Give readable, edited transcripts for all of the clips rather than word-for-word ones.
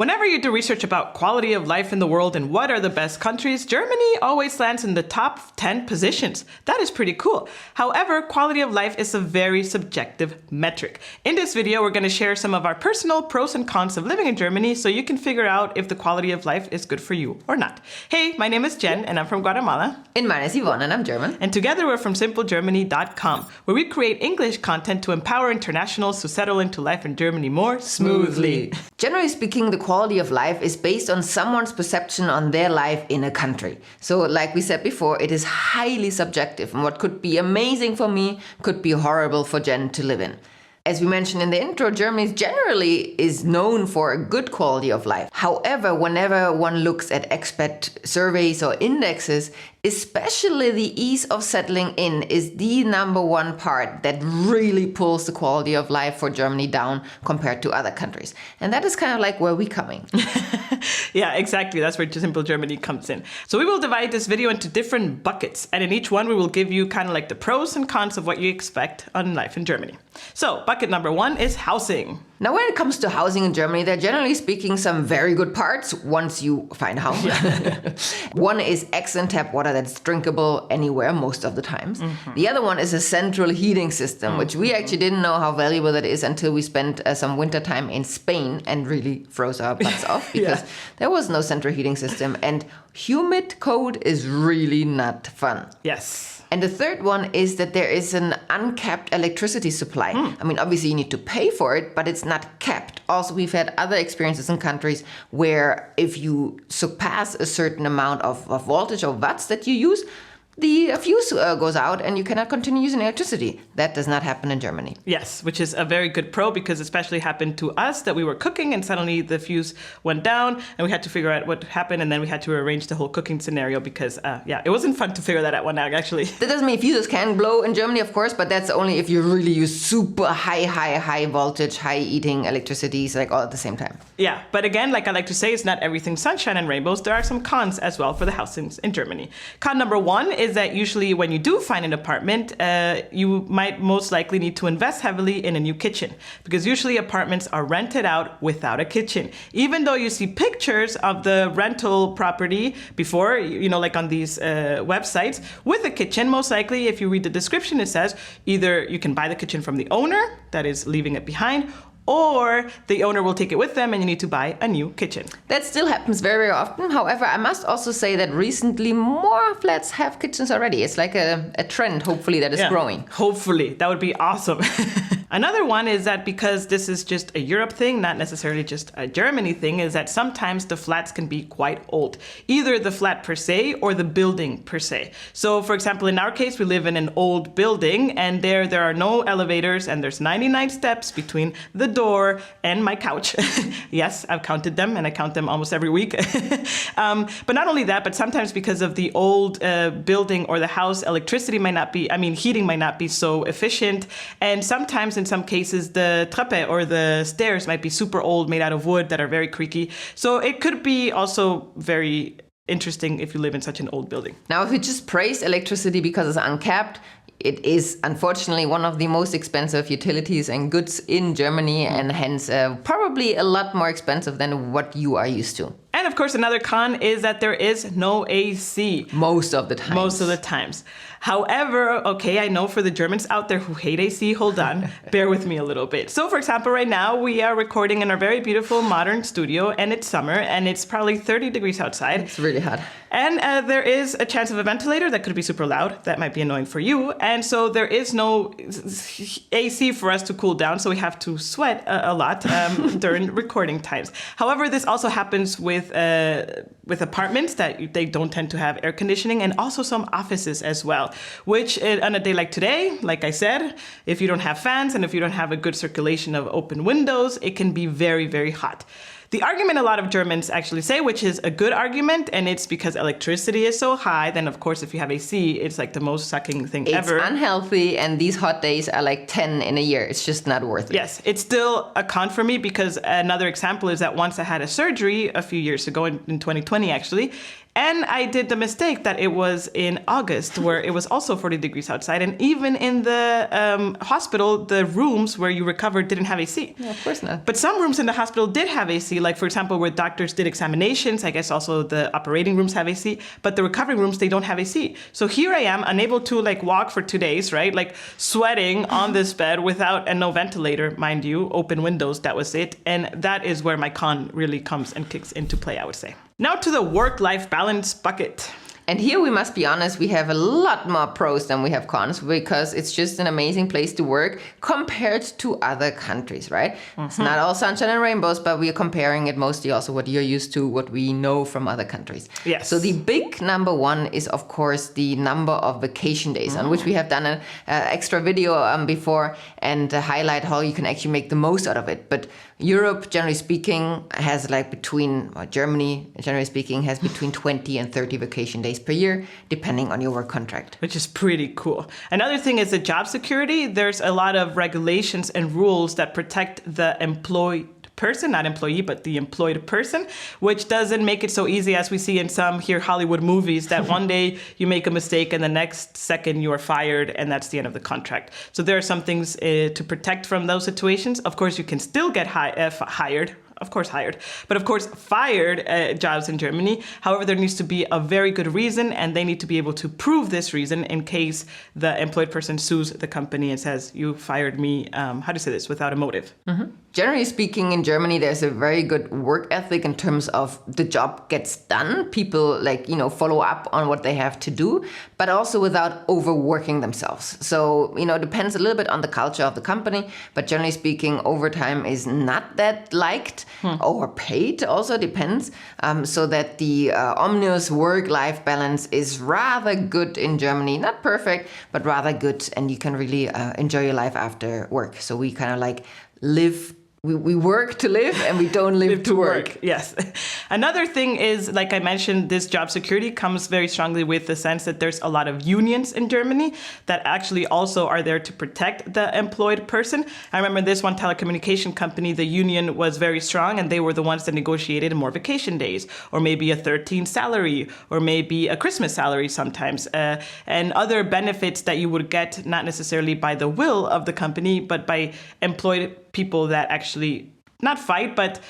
Whenever you do research about quality of life in the world and what are the best countries, Germany always lands in the top 10 positions. That is pretty cool. However, quality of life is a very subjective metric. In this video, we're going to share some of our personal pros and cons of living in Germany so you can figure out if the quality of life is good for you or not. Hey, my name is Jen and I'm from Guatemala. And mine is Yvonne and I'm German. And together we're from simplegermany.com, where we create English content to empower internationals to settle into life in Germany more smoothly. Generally speaking, the quality of life is based on someone's perception on their life in a country. So like we said before, it is highly subjective, and what could be amazing for me could be horrible for Jen to live in. As we mentioned in the intro, Germany generally is known for a good quality of life. However, whenever one looks at expat surveys or indexes, especially the ease of settling in is the number one part that really pulls the quality of life for Germany down compared to other countries. And that is kind of like where we're coming. Yeah, exactly. That's where Simple Germany comes in. So we will divide this video into different buckets. And in each one, we will give you kind of like the pros and cons of what you expect on life in Germany. So bucket number one is housing. Now, when it comes to housing in Germany, there are generally speaking some very good parts once you find a house. Yeah. One is excellent tap water that's drinkable anywhere most of the times. Mm-hmm. The other one is a central heating system, which we actually didn't know how valuable that is until we spent some winter time in Spain and really froze our butts off because there was no central heating system. And humid cold is really not fun. Yes. And the third one is that there is an uncapped electricity supply. I mean, obviously you need to pay for it, but it's not capped. Also, we've had other experiences in countries where if you surpass a certain amount of voltage or watts that you use, the fuse goes out and you cannot continue using electricity. That does not happen in Germany. Yes, which is a very good pro because especially happened to us that we were cooking and suddenly the fuse went down and we had to figure out what happened and then we had to arrange the whole cooking scenario because, it wasn't fun to figure that out one out actually. That doesn't mean fuses can blow in Germany, of course, but that's only if you really use super high voltage, high eating electricities like all at the same time. Yeah, but again, like I like to say, it's not everything sunshine and rainbows. There are some cons as well for the housings in Germany. Con number one is that usually when you do find an apartment, you might most likely need to invest heavily in a new kitchen because usually apartments are rented out without a kitchen. Even though you see pictures of the rental property before, like on these websites with a kitchen, most likely if you read the description, it says either you can buy the kitchen from the owner, that is leaving it behind, or the owner will take it with them and you need to buy a new kitchen. That still happens very often. However, I must also say that recently more flats have kitchens already. It's like a trend, hopefully, that is growing. Hopefully. That would be awesome. Another one is that because this is just a Europe thing, not necessarily just a Germany thing, is that sometimes the flats can be quite old. Either the flat per se or the building per se. So for example, in our case, we live in an old building and there are no elevators and there's 99 steps between the door and my couch. Yes, I've counted them and I count them almost every week. But not only that, but sometimes because of the old building or the house, heating might not be so efficient. And sometimes in some cases, the Treppe or the stairs might be super old, made out of wood that are very creaky. So it could be also very interesting if you live in such an old building. Now, if we just praise electricity because it's uncapped, it is unfortunately one of the most expensive utilities and goods in Germany and hence probably a lot more expensive than what you are used to. And of course, another con is that there is no AC. Most of the times. However, okay, I know for the Germans out there who hate AC, hold on, bear with me a little bit. So for example, right now we are recording in our very beautiful modern studio and it's summer and it's probably 30 degrees outside. It's really hot. And there is a chance of a ventilator that could be super loud. That might be annoying for you. And so there is no AC for us to cool down. So we have to sweat a lot during recording times. However, this also happens with apartments that they don't tend to have air conditioning and also some offices as well, which on a day like today, like I said, if you don't have fans and if you don't have a good circulation of open windows, it can be very, very hot. The argument a lot of Germans actually say, which is a good argument, and it's because electricity is so high, then of course if you have AC, it's like the most sucking thing ever. It's unhealthy, and these hot days are like 10 in a year. It's just not worth it. Yes, it's still a con for me because another example is that once I had a surgery a few years ago, in 2020 actually, And I did the mistake that it was in August where it was also 40 degrees outside. And even in the hospital, the rooms where you recovered didn't have AC. Yeah, of course not. But some rooms in the hospital did have AC, like, for example, where doctors did examinations. I guess also the operating rooms have AC, but the recovering rooms, they don't have AC. So here I am, unable to like walk for 2 days, right? Like sweating on this bed without and no ventilator, mind you, open windows, that was it. And that is where my con really comes and kicks into play, I would say. Now to the work-life balance bucket. And here we must be honest, we have a lot more pros than we have cons because it's just an amazing place to work compared to other countries, right? It's not all sunshine and rainbows, but we are comparing it mostly also what you're used to, what we know from other countries. Yes. So the big number one is, of course, the number of vacation days on which we have done an extra video before and highlight how you can actually make the most out of it. But Europe, generally speaking, has like Germany, generally speaking, has between 20 and 30 vacation days per year, depending on your work contract. Which is pretty cool. Another thing is the job security. There's a lot of regulations and rules that protect the employed person, not employee, but the employed person, which doesn't make it so easy as we see in some here Hollywood movies that one day you make a mistake and the next second you are fired and that's the end of the contract. So there are some things to protect from those situations. Of course, you can still get hired. Of course, hired, but of course, fired jobs in Germany. However, there needs to be a very good reason, and they need to be able to prove this reason in case the employed person sues the company and says, you fired me, how do you say this, without a motive. Mm-hmm. Generally speaking, in Germany, there's a very good work ethic in terms of the job gets done. People follow up on what they have to do, but also without overworking themselves. So, it depends a little bit on the culture of the company, but generally speaking, overtime is not that liked. Or paid also depends, so that the omnious work-life balance is rather good in Germany. Not perfect, but rather good, and you can really enjoy your life after work. So we kind of like live. We work to live and we don't live to work. Yes. Another thing is, like I mentioned, this job security comes very strongly with the sense that there's a lot of unions in Germany that actually also are there to protect the employed person. I remember this one telecommunication company, the union was very strong and they were the ones that negotiated more vacation days or maybe a 13th salary or maybe a Christmas salary sometimes and other benefits that you would get not necessarily by the will of the company, but by employed people that actually not fight, but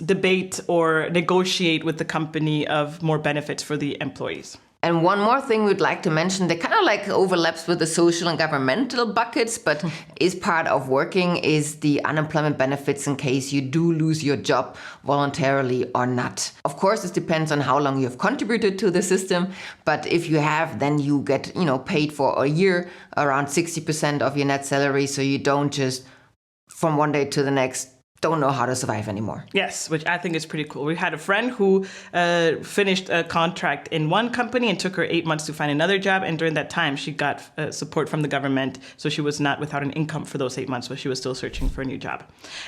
debate or negotiate with the company of more benefits for the employees. And one more thing we'd like to mention that kind of like overlaps with the social and governmental buckets, but is part of working, is the unemployment benefits in case you do lose your job voluntarily or not. Of course, this depends on how long you have contributed to the system, but if you have, then you get, paid for a year around 60% of your net salary, so you don't just from one day to the next don't know how to survive anymore. Yes, which I think is pretty cool. We had a friend who finished a contract in one company and took her 8 months to find another job. And during that time, she got support from the government. So she was not without an income for those 8 months, but she was still searching for a new job.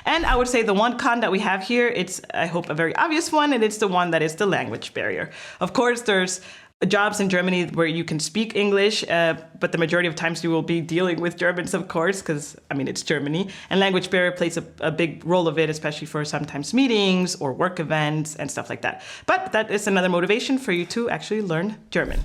And I would say the one con that we have here, it's, I hope, a very obvious one, and it's the one that is the language barrier. Of course, there's jobs in Germany where you can speak English, but the majority of times you will be dealing with Germans, of course, because, it's Germany. And language barrier plays a big role of it, especially for sometimes meetings or work events and stuff like that. But that is another motivation for you to actually learn German.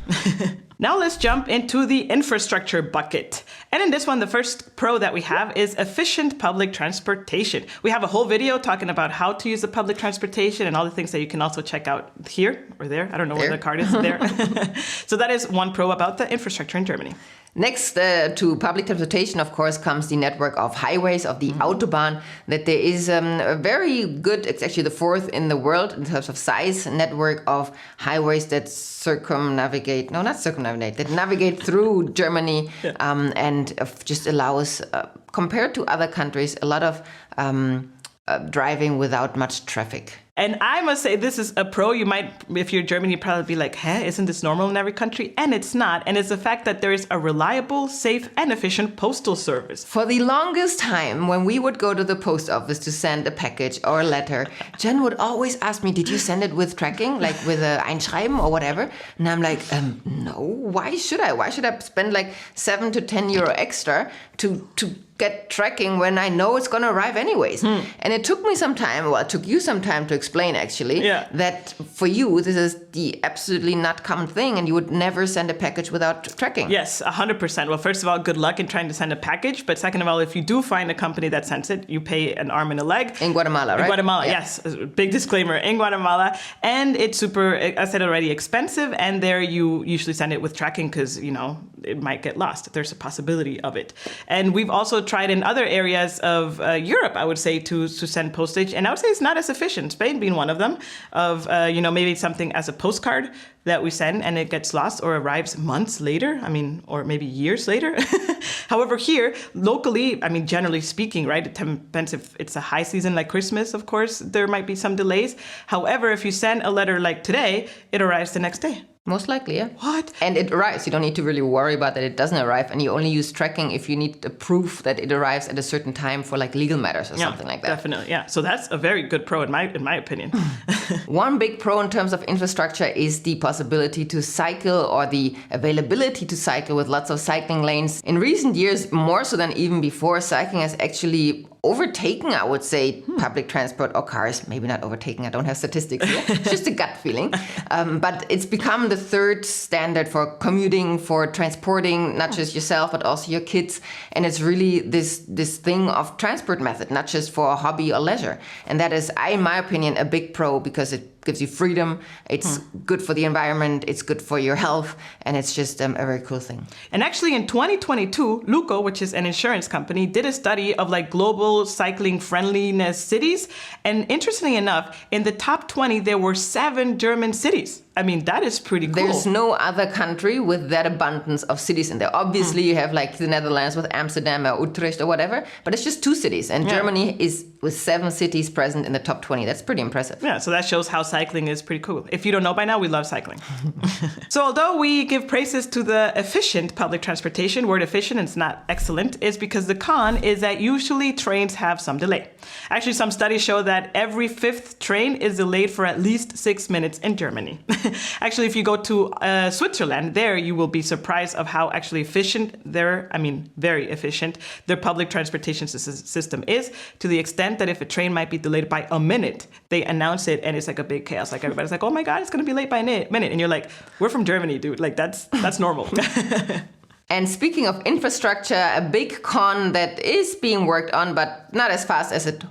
Now let's jump into the infrastructure bucket. And in this one, the first pro that we have is efficient public transportation. We have a whole video talking about how to use the public transportation and all the things that you can also check out here or there. I don't know where the card is there. So that is one pro about the infrastructure in Germany. Next to public transportation, of course, comes the network of highways, of the Autobahn, that there is a very good, it's actually the fourth in the world in terms of size, network of highways that navigate through Germany and just allows, compared to other countries, a lot of driving without much traffic. And I must say, this is a pro. You might, if you're German, you'd probably be like, isn't this normal in every country? And it's not. And it's the fact that there is a reliable, safe, and efficient postal service. For the longest time, when we would go to the post office to send a package or a letter, Jen would always ask me, did you send it with tracking, like with a Einschreiben or whatever? And I'm like, no, why should I? Why should I spend like 7 to 10 euro extra to get tracking when I know it's going to arrive anyways? And it took me some time, well, it took you some time to explain actually, that for you, this is the absolutely not common thing and you would never send a package without tracking. Yes, 100%. Well, first of all, good luck in trying to send a package. But second of all, if you do find a company that sends it, you pay an arm and a leg. In Guatemala, right? In Guatemala, yes. Big disclaimer, in Guatemala. And it's super, I said already, expensive. And there you usually send it with tracking because, you know, it might get lost. There's a possibility of it. And we've also tried in other areas of Europe, I would say, to send postage. And I would say it's not as efficient. Spain being one of them, of, you know, maybe something as a postcard that we send and it gets lost or arrives months later. I mean, or maybe years later. However, here, locally, I mean, generally speaking, right, it depends if it's a high season like Christmas, of course, there might be some delays. However, if you send a letter like today, it arrives the next day. Most likely, yeah. What? And it arrives. You don't need to really worry about that it doesn't arrive. And you only use tracking if you need the proof that it arrives at a certain time for like legal matters or something like that. Definitely, yeah. So that's a very good pro in my opinion. One big pro in terms of infrastructure is the possibility to cycle or the availability to cycle with lots of cycling lanes. In recent years, more so than even before, cycling has actually overtaken, I would say, public transport or cars. Maybe not overtaken, I don't have statistics here. It's just a gut feeling. But it's become the third standard for commuting, for transporting, not just yourself, but also your kids. And it's really this thing of transport method, not just for a hobby or leisure. And that is, in my opinion, a big pro because it gives you freedom. It's good for the environment. It's good for your health. And it's just a very cool thing. And actually in 2022, Luko, which is an insurance company, did a study of like global cycling friendliness cities. And interestingly enough, in the top 20, there were 7 German cities. I mean, that is pretty cool. There's no other country with that abundance of cities in there. Obviously, you have like the Netherlands with Amsterdam or Utrecht or whatever, but it's just 2 cities. And Germany is with 7 cities present in the top 20. That's pretty impressive. Yeah, so that shows how cycling is pretty cool. If you don't know by now, we love cycling. So although we give praises to the efficient public transportation, word efficient, it's not excellent, is because the con is that usually trains have some delay. Actually, some studies show that every 5th train is delayed for at least 6 minutes in Germany. Actually, if you go to Switzerland, there you will be surprised of how actually efficient very efficient, their public transportation system is, to the extent that if a train might be delayed by a minute, they announce it and it's like a big chaos. Like everybody's like, oh my God, it's going to be late by a minute. And you're like, we're from Germany, dude. Like that's normal. And speaking of infrastructure, a big con that is being worked on, but not as fast as it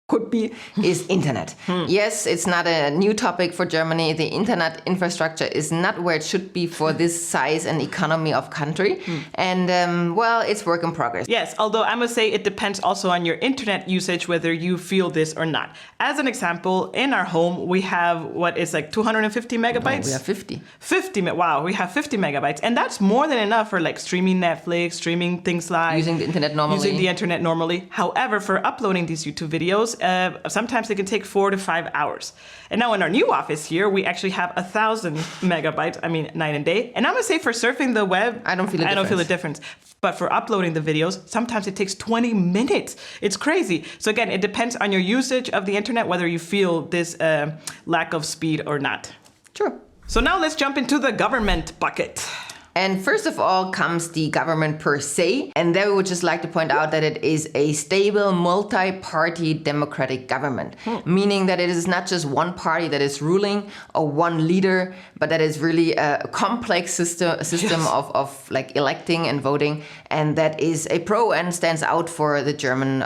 could be, is internet. Yes, it's not a new topic for Germany. The internet infrastructure is not where it should be for this size and economy of country. And well, it's work in progress. Yes, although I must say it depends also on your internet usage, whether you feel this or not. As an example, in our home, we have what is like 250 megabytes? No, we have 50. 50, wow, we have 50 megabytes. And that's more than enough for like streaming Netflix, streaming things like... Using the internet normally. However, for uploading these YouTube videos, sometimes it can take 4 to 5 hours. And now in our new office here, we actually have 1,000 megabytes, night and day. And I'm going to say for surfing the web, I don't feel a difference. But for uploading the videos, sometimes it takes 20 minutes. It's crazy. So again, it depends on your usage of the internet, whether you feel this lack of speed or not. Sure. So now let's jump into the government bucket. And first of all comes the government per se. And there we would just like to point out that it is a stable, multi-party democratic government. Meaning that it is not just one party that is ruling or one leader, but that is really a complex system of like electing and voting. And that is a pro and stands out for the German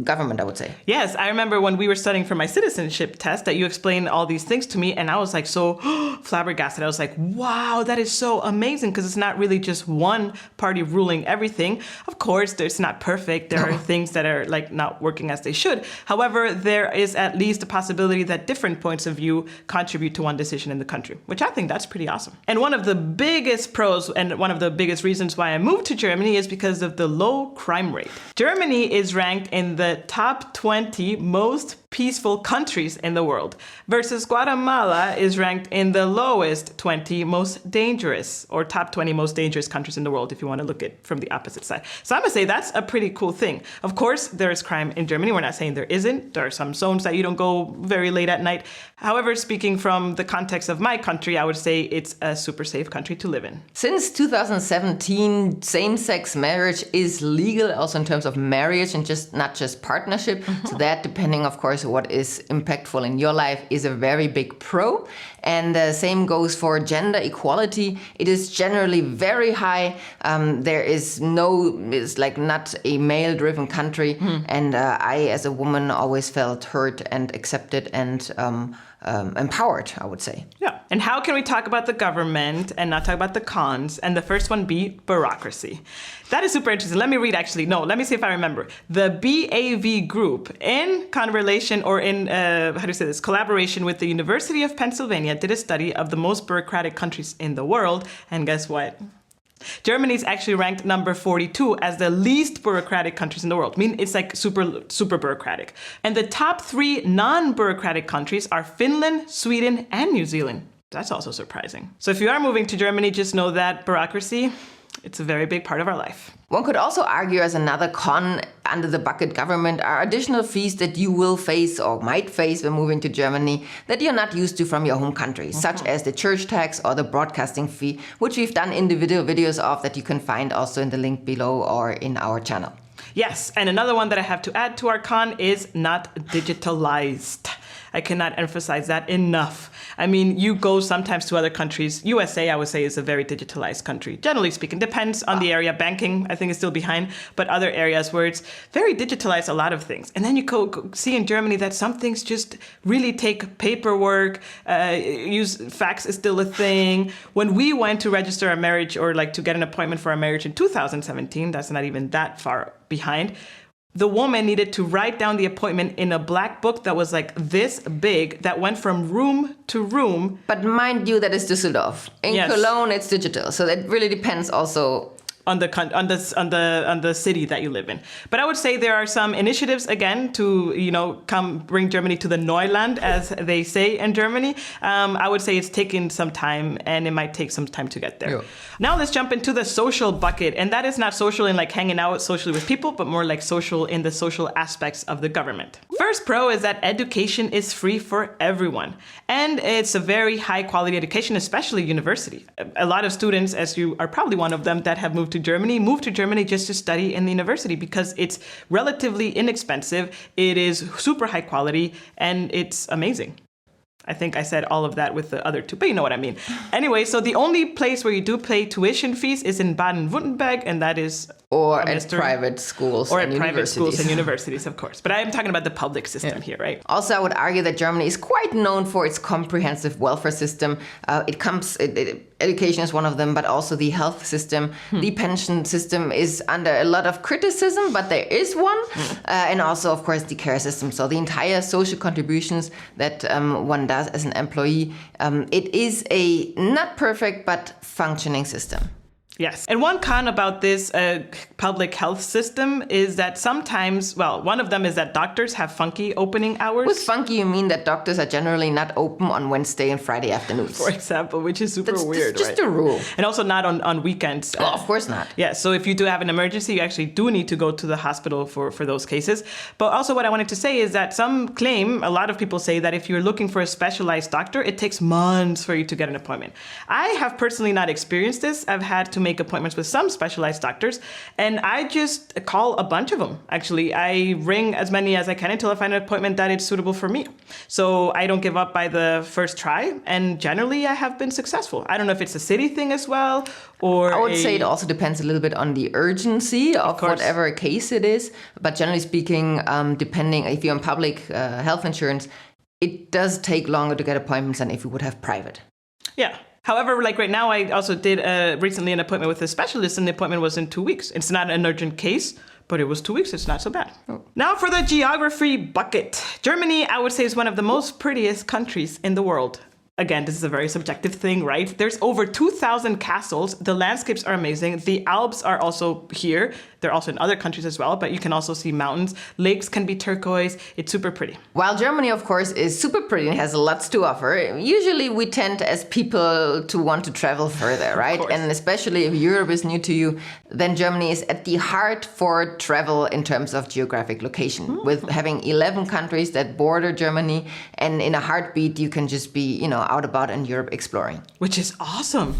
government, I would say. Yes, I remember when we were studying for my citizenship test that you explained all these things to me. And I was like so flabbergasted. I was like, wow, that is so amazing. Because it's not really just one party ruling everything. Of course, it's not perfect. There are things that are like not working as they should. However, there is at least a possibility that different points of view contribute to one decision in the country, which I think that's pretty awesome. And one of the biggest pros and one of the biggest reasons why I moved to Germany is because of the low crime rate. Germany is ranked in the top 20 most peaceful countries in the world, versus Guatemala is ranked in the lowest 20 most dangerous, or top 20 most dangerous countries in the world, if you want to look at it from the opposite side. So I'm going to say that's a pretty cool thing. Of course, there is crime in Germany. We're not saying there isn't. There are some zones that you don't go very late at night. However, speaking from the context of my country, I would say it's a super safe country to live in. Since 2017, same-sex marriage is legal, also in terms of marriage and not just partnership. So that, depending, of course, what is impactful in your life, is a very big pro. And the same goes for gender equality. It is generally very high. It's like not a male-driven country. And I, as a woman, always felt heard and accepted and empowered, I would say. Yeah. And how can we talk about the government and not talk about the cons? And the first one be bureaucracy. That is super interesting. Let me see if I remember. The BAV group, in conversation or in, collaboration with the University of Pennsylvania, did a study of the most bureaucratic countries in the world. And guess what? Germany is actually ranked number 42 as the least bureaucratic countries in the world. I mean, it's like super bureaucratic. And the top 3 non-bureaucratic countries are Finland, Sweden, and New Zealand. That's also surprising. So if you are moving to Germany, just know that bureaucracy, it's a very big part of our life. One could also argue as another con under the bucket government are additional fees that you will face or might face when moving to Germany that you're not used to from your home country, such as the church tax or the broadcasting fee, which we've done individual videos of that you can find also in the link below or in our channel. Yes, and another one that I have to add to our con is not digitalized. I cannot emphasize that enough. I mean, you go sometimes to other countries. USA, I would say, is a very digitalized country. Generally speaking, depends on the area. Banking, I think, is still behind, but other areas where it's very digitalized, a lot of things. And then you go see in Germany that some things just really take paperwork. Fax is still a thing. When we went to register a marriage or like to get an appointment for a marriage in 2017, that's not even that far behind. The woman needed to write down the appointment in a black book that was like this big that went from room to room. But mind you, that is Düsseldorf. In Cologne, it's digital. So that really depends also on the city that you live in. But I would say there are some initiatives again to come bring Germany to the Neuland, as they say in Germany. I would say it's taken some time, and it might take some time to get there. Yeah. Now let's jump into the social bucket, and that is not social in like hanging out socially with people, but more like social in the social aspects of the government. First pro is that education is free for everyone, and it's a very high quality education, especially university. A lot of students, as you are probably one of them, that have moved to Germany just to study in the university because it's relatively inexpensive, it is super high quality, and it's amazing. I think I said all of that with the other two, but you know what I mean. Anyway, so the only place where you do pay tuition fees is in Baden-Württemberg, and that is... Or at private schools or at private schools and universities, of course. But I'm talking about the public system here, right? Also, I would argue that Germany is quite known for its comprehensive welfare system. Education is one of them, but also the health system. The pension system is under a lot of criticism, but there is one. And also, of course, the care system. So the entire social contributions that one does as an employee, it is a not perfect, but functioning system. Yes. And one con about this public health system is that sometimes, one of them is that doctors have funky opening hours. With funky, you mean that doctors are generally not open on Wednesday and Friday afternoons. For example, which is super weird, That's just a rule. And also not on weekends. Well, of course not. Yeah, so if you do have an emergency, you actually do need to go to the hospital for those cases. But also what I wanted to say is that a lot of people say that if you're looking for a specialized doctor, it takes months for you to get an appointment. I have personally not experienced this. I've had to make appointments with some specialized doctors, and I just call a bunch of them. Actually, I ring as many as I can until I find an appointment that is suitable for me. So I don't give up by the first try, and generally I have been successful. I don't know if it's a city thing as well, or I would say it also depends a little bit on the urgency of whatever case it is. But generally speaking, depending if you're on public health insurance, it does take longer to get appointments than if you would have private. Yeah. However, like right now, I also did recently an appointment with a specialist, and the appointment was in 2 weeks. It's not an urgent case, but it was 2 weeks. It's not so bad. Oh. Now for the geography bucket. Germany, I would say, is one of the most prettiest countries in the world. Again, this is a very subjective thing, right? There's over 2,000 castles. The landscapes are amazing. The Alps are also here. They're also in other countries as well, but you can also see mountains. Lakes can be turquoise. It's super pretty. While Germany, of course, is super pretty and has lots to offer, usually we tend as people to want to travel further, right? And especially if Europe is new to you, then Germany is at the heart for travel in terms of geographic location, with having 11 countries that border Germany. And in a heartbeat, you can just be, out about in Europe exploring. Which is awesome.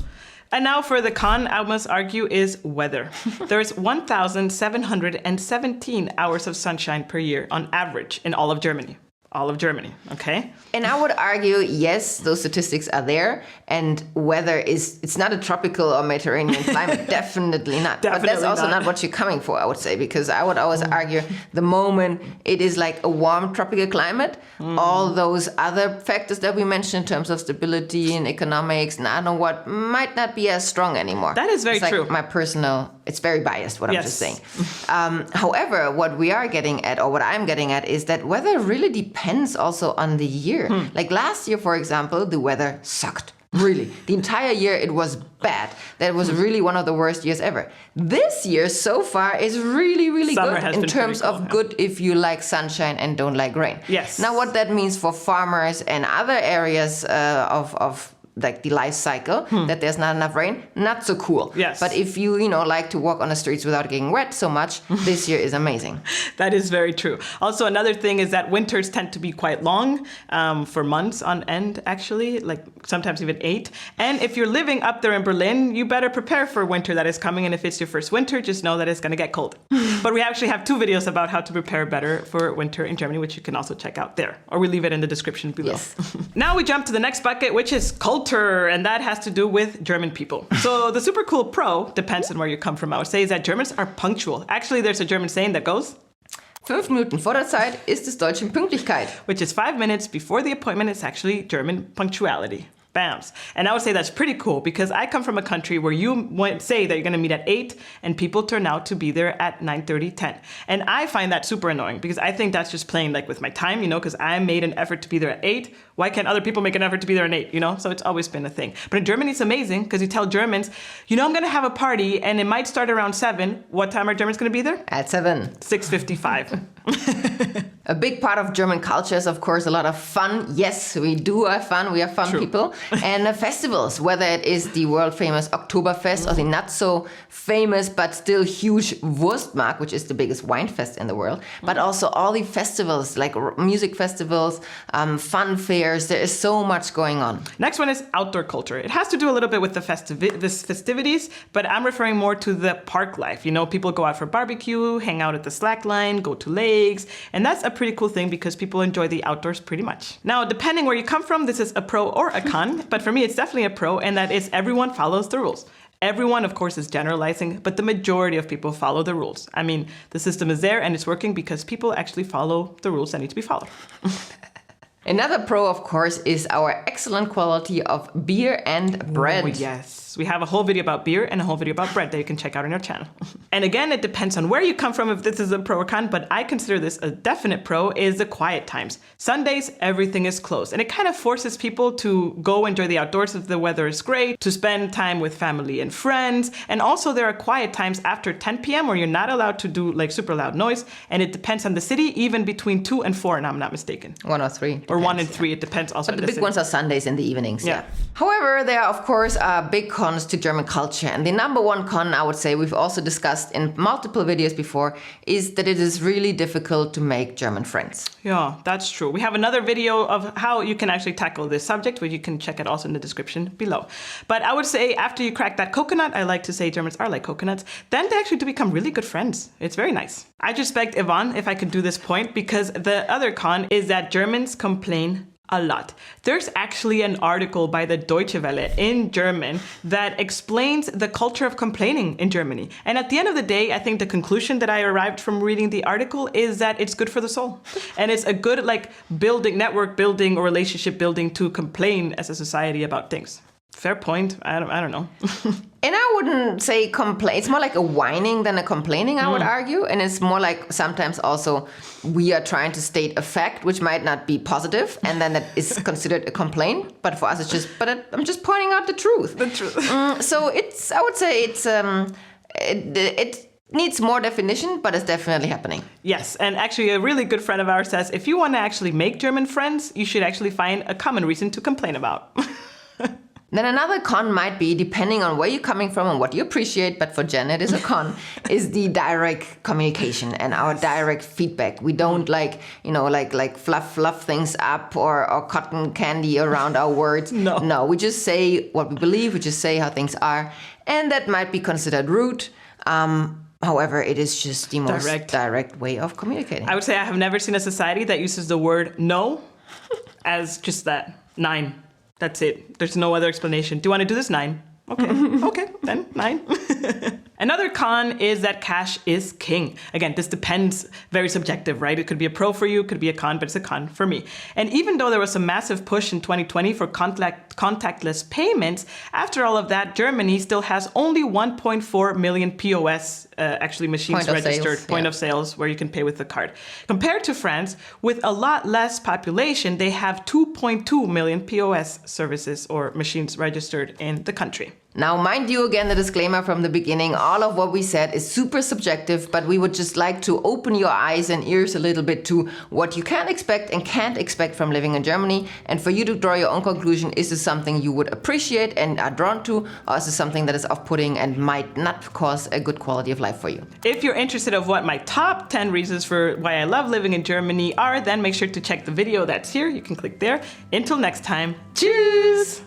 And now for the con, I must argue, is weather. There's 1,717 hours of sunshine per year on average in all of Germany. All of Germany, okay? And I would argue, yes, those statistics are there. And weather it's not a tropical or Mediterranean climate. Definitely not. But that's also not what you're coming for, I would say, because I would always argue the moment it is like a warm tropical climate, all those other factors that we mentioned in terms of stability and economics and I don't know what might not be as strong anymore. That is very true. My personal, it's very biased what I'm just saying. However, what we are getting at, or what I'm getting at, is that weather really depends also on the year. Like last year, for example, the weather sucked. Really. The entire year it was bad. That was really one of the worst years ever. This year so far is really, really Summer good in terms of good if you like sunshine and don't like rain. Yes. Now what that means for farmers and other areas of like the life cycle, that there's not enough rain, not so cool. Yes. But if you, like to walk on the streets without getting wet so much, this year is amazing. That is very true. Also, another thing is that winters tend to be quite long, for months on end, actually, like sometimes even 8. And if you're living up there in Berlin, you better prepare for winter that is coming. And if it's your first winter, just know that it's going to get cold. But we actually have 2 videos about how to prepare better for winter in Germany, which you can also check out there, or we leave it in the description below. Yes. Now we jump to the next bucket, which is culture, and that has to do with German people. So the super cool pro, depends on where you come from, I would say, is that Germans are punctual. Actually, there's a German saying that goes, 5 Minuten vor der Zeit ist des Deutschen Pünktlichkeit. Which is 5 minutes before the appointment is actually German punctuality. Bams. And I would say that's pretty cool because I come from a country where you say that you're going to meet at 8 and people turn out to be there at 9:30, 10. And I find that super annoying because I think that's just playing like with my time, because I made an effort to be there at 8. Why can't other people make an effort to be there at 8, So it's always been a thing. But in Germany, it's amazing because you tell Germans, I'm going to have a party and it might start around 7. What time are Germans going to be there? At 7. 6:55. A big part of German culture is, of course, a lot of fun. Yes, we do have fun. We are fun people. And festivals, whether it is the world famous Oktoberfest or the not so famous but still huge Wurstmarkt, which is the biggest wine fest in the world, but also all the festivals like music festivals, fun fairs. There is so much going on. Next one is outdoor culture. It has to do a little bit with the festivities, but I'm referring more to the park life. People go out for barbecue, hang out at the slackline, go to lakes, and that's a pretty cool thing because people enjoy the outdoors pretty much. Now, depending where you come from, this is a pro or a con, but for me, it's definitely a pro, and that is everyone follows the rules. Everyone, of course, is generalizing, but the majority of people follow the rules. I mean, the system is there and it's working because people actually follow the rules that need to be followed. Another pro, of course, is our excellent quality of beer and bread. Oh, yes. We have a whole video about beer and a whole video about bread that you can check out on our channel. And again, it depends on where you come from if this is a pro or con, but I consider this a definite pro is the quiet times. Sundays, everything is closed. And it kind of forces people to go enjoy the outdoors if the weather is great, to spend time with family and friends. And also there are quiet times after 10 p.m. where you're not allowed to do like super loud noise. And it depends on the city, even between 2 and 4, and I'm not mistaken. 1 or 3. Or 1 and 3, it depends also on the big city. ones are Sundays in the evenings, yeah. However, there are, of course, big cons to German culture. And the number one con, I would say, we've also discussed in multiple videos before, is that it is really difficult to make German friends. Yeah, that's true. We have another video of how you can actually tackle this subject, which you can check it also in the description below. But I would say after you crack that coconut, I like to say Germans are like coconuts, then they actually do become really good friends. It's very nice. I just begged Yvonne if I could do this point because the other con is that Germans complain a lot. There's actually an article by the Deutsche Welle in German that explains the culture of complaining in Germany. And at the end of the day, I think the conclusion that I arrived from reading the article is that it's good for the soul. And it's a good network building or relationship building to complain as a society about things. Fair point. I don't know. And I wouldn't say complain. It's more like a whining than a complaining, I would argue. And it's more like sometimes also we are trying to state a fact, which might not be positive, and then that is considered a complaint. But for us, it's just, I'm just pointing out the truth. The truth. So I would say it needs more definition, but it's definitely happening. Yes, and actually a really good friend of ours says, if you want to actually make German friends, you should actually find a common reason to complain about. Then another con might be, depending on where you're coming from and what you appreciate, but for Jen it is a con, is the direct communication and our direct feedback. We don't like fluff things up or cotton candy around our words. No, we just say what we believe, we just say how things are, and that might be considered rude. However, it is just the most direct way of communicating. I would say I have never seen a society that uses the word no as just that. 9. That's it. There's no other explanation. Do you want to do this? 9. Okay. Okay, then 9. Another con is that cash is king. Again, this depends, very subjective, right? It could be a pro for you, it could be a con, but it's a con for me. And even though there was a massive push in 2020 for contactless payments, after all of that, Germany still has only 1.4 million POS, machines registered, point of sales, where you can pay with the card. Compared to France, with a lot less population, they have 2.2 million POS services or machines registered in the country. Now, mind you, again, the disclaimer from the beginning, all of what we said is super subjective, but we would just like to open your eyes and ears a little bit to what you can expect and can't expect from living in Germany. And for you to draw your own conclusion, is this something you would appreciate and are drawn to, or is this something that is off-putting and might not cause a good quality of life for you? If you're interested of what my top 10 reasons for why I love living in Germany are, then make sure to check the video that's here. You can click there. Until next time, cheers!